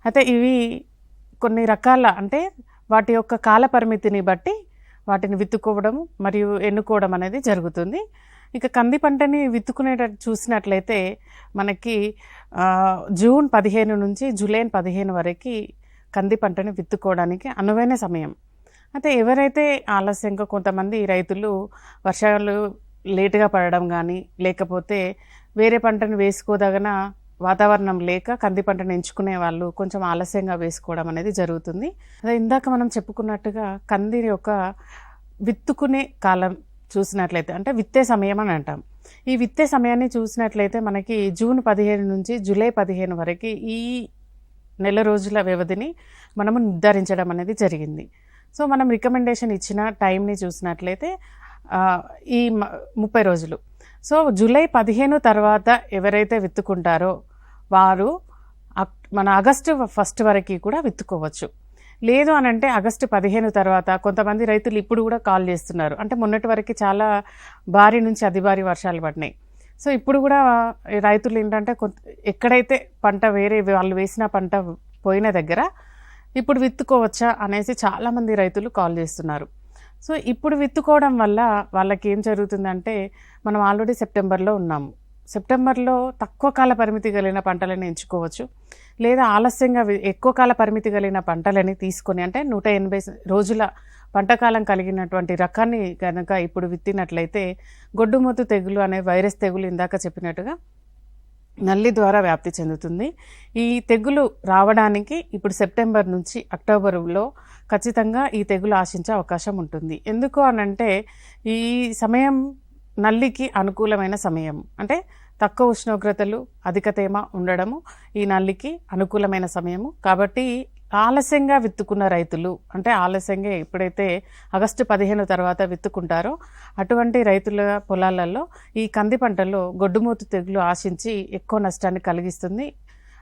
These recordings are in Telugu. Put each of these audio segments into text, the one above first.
అయితే ఇవి కొన్ని రకాల అంటే వాటి యొక్క కాల పరిమితిని బట్టి వాటిని విత్తుకోవడం మరియు ఎన్నుకోవడం అనేది జరుగుతుంది. ఇక కంది పంటని విత్తుకునేటట్టు చూసినట్లయితే మనకి జూన్ 15 నుంచి జూలై 15 వరకు కంది పంటని విత్తుకోవడానికి అనువైన సమయం. అయితే ఎవరైతే ఆలస్యంగా కొంతమంది రైతులు వర్షాలు లేటుగా పడడం కానీ లేకపోతే వేరే పంటను వేసుకోదగిన వాతావరణం లేక కంది పంటను ఎంచుకునే వాళ్ళు కొంచెం ఆలస్యంగా వేసుకోవడం అనేది జరుగుతుంది. అదే ఇందాక మనం చెప్పుకున్నట్టుగా కంది యొక్క విత్తుకునే కాలం చూసినట్లయితే అంటే విత్తే సమయం అని అంటాం. ఈ విత్తే సమయాన్ని చూసినట్లయితే మనకి జూన్ 15 నుంచి జూలై 15 వరకు ఈ నెల రోజుల వ్యవధిని మనము నిర్ధారించడం అనేది జరిగింది. సో మనం రికమెండేషన్ ఇచ్చిన టైంని చూసినట్లయితే ఈ 30 రోజులు. సో జూలై 15 తర్వాత ఎవరైతే విత్తుకుంటారో వారు మన ఆగస్టు 1 వరకు కూడా విత్తుకోవచ్చు. లేదు అని అంటే ఆగస్టు 15 తర్వాత కొంతమంది రైతులు ఇప్పుడు కూడా కాల్ చేస్తున్నారు. అంటే మొన్నటి వరకు చాలా భారీ నుంచి అతి భారీ వర్షాలు పడినాయి. సో ఇప్పుడు కూడా రైతులు ఏంటంటే ఎక్కడైతే పంట వేరే వాళ్ళు వేసిన పంట పోయిన దగ్గర ఇప్పుడు విత్తుకోవచ్చా అనేసి చాలామంది రైతులు కాల్ చేస్తున్నారు. సో ఇప్పుడు విత్తుకోవడం వల్ల వాళ్ళకి ఏం జరుగుతుందంటే మనం ఆల్రెడీ సెప్టెంబర్లో ఉన్నాము. సెప్టెంబర్లో తక్కువ కాల పరిమితి కలిగిన పంటలను ఎంచుకోవచ్చు. లేదా ఆలస్యంగా ఎక్కువ కాల పరిమితి కలిగిన పంటలని తీసుకొని అంటే 180 రోజుల పంటకాలం కలిగినటువంటి రకాన్ని కనుక ఇప్పుడు విత్తినట్లయితే గొడ్డుమొత్తు తెగులు అనే వైరస్ తెగులు ఇందాక చెప్పినట్టుగా నల్లి ద్వారా వ్యాప్తి చెందుతుంది. ఈ తెగులు రావడానికి ఇప్పుడు సెప్టెంబర్ నుంచి అక్టోబర్లో ఖచ్చితంగా ఈ తెగులు ఆశించే అవకాశం ఉంటుంది. ఎందుకు అనంటే ఈ సమయం నల్లికి అనుకూలమైన సమయం. అంటే తక్కువ ఉష్ణోగ్రతలు అధిక తేమ ఉండడము ఈ నల్లికి అనుకూలమైన సమయము. కాబట్టి ఆలస్యంగా విత్తుకున్న రైతులు అంటే ఆలస్యంగా ఎప్పుడైతే ఆగస్టు 15 తర్వాత విత్తుకుంటారో అటువంటి రైతుల పొలాలలో ఈ కంది పంటలో గొడ్డుమూతు తెగులు ఆశించి ఎక్కువ నష్టాన్ని కలిగిస్తుంది.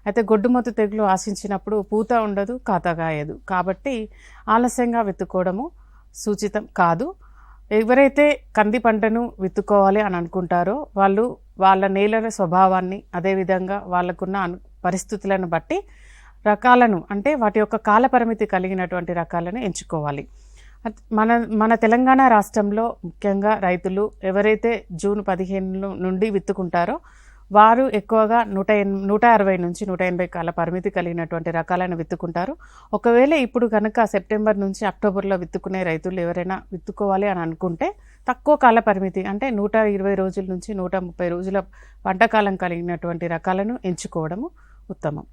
అయితే గొడ్డుమూతు తెగులు ఆశించినప్పుడు పూత ఉండదు, కాత కాయదు. కాబట్టి ఆలస్యంగా విత్తుకోవడము సూచితం కాదు. ఎవరైతే కంది పంటను విత్తుకోవాలి అని అనుకుంటారో వాళ్ళు వాళ్ళ నేలల స్వభావాన్ని అదేవిధంగా వాళ్ళకున్న పరిస్థితులను బట్టి రకాలను అంటే వాటి యొక్క కాల పరిమితి కలిగినటువంటి రకాలను ఎంచుకోవాలి. మన తెలంగాణ రాష్ట్రంలో ముఖ్యంగా రైతులు ఎవరైతే జూన్ 15 నుండి విత్తుకుంటారో వారు ఎక్కువగా 160 నుంచి 180 కాల పరిమితి కలిగినటువంటి రకాలను విత్తుకుంటారు. ఒకవేళ ఇప్పుడు కనుక సెప్టెంబర్ నుంచి అక్టోబర్లో విత్తుకునే రైతులు ఎవరైనా విత్తుకోవాలి అని అనుకుంటే తక్కువ కాల పరిమితి అంటే 120 రోజుల నుంచి 130 రోజుల పంటకాలం కలిగినటువంటి రకాలను ఎంచుకోవడము ఉత్తమం.